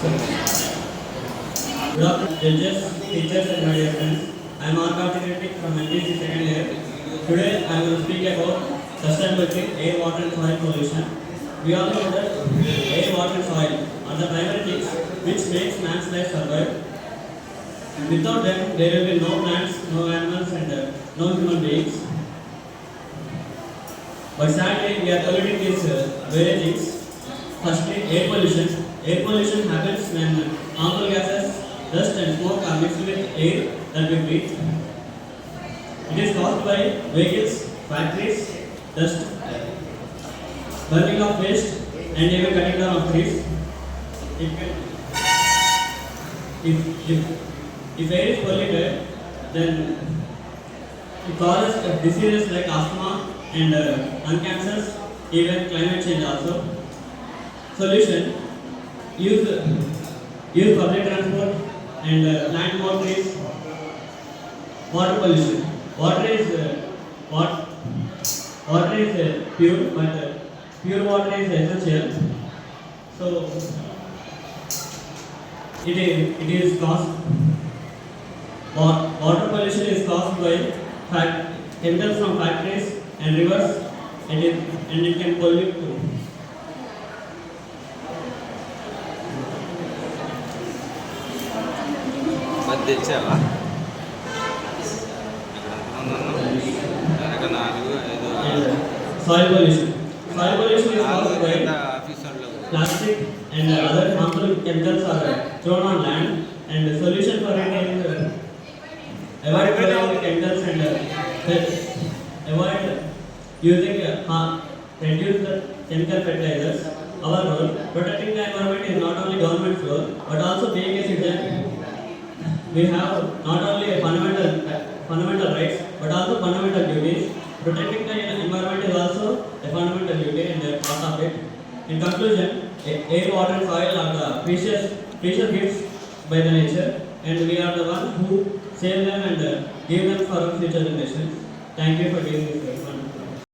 Good afternoon, judges, teachers, and my dear friends. I am R. Karthik from MPC second year. Today I will speak about sustainability, air, water, and soil pollution. We all know that air, water, and soil are the primary things which makes man's life survive. Without them, there will be no plants, no animals, and no human beings. But sadly, we are polluting these very things. Firstly, air pollution. Air pollution happens when harmful gases, dust and smoke are mixed with air that we breathe. It is caused by vehicles, factories, dust, burning of waste, and even cutting down of trees. It can, if air is polluted, then it causes diseases like asthma and lung cancers, even climate change also. Solution: use public transport and plant more trees. Water pollution. Water is pure, but pure water is essential. So it is caused. Water pollution is caused by chemicals from factories and rivers, and it can pollute too. తెచ్చావా ఇక్కడ 4 5 Soil pollution. Soil pollution is caused by plastic and other harmful chemicals are thrown on land, and the solution for it is avoid throwing the chemicals and avoid using reduce the chemical fertilizers. Our role protecting the environment is not only government's role but also being a citizen. We have not only a fundamental rights but also fundamental duties. Protecting the environment is also a fundamental duty and a part of it. In conclusion, air, water, and soil are the precious gifts by the nature, and we are the ones who save them and give them for our future generations. Thank you for giving this.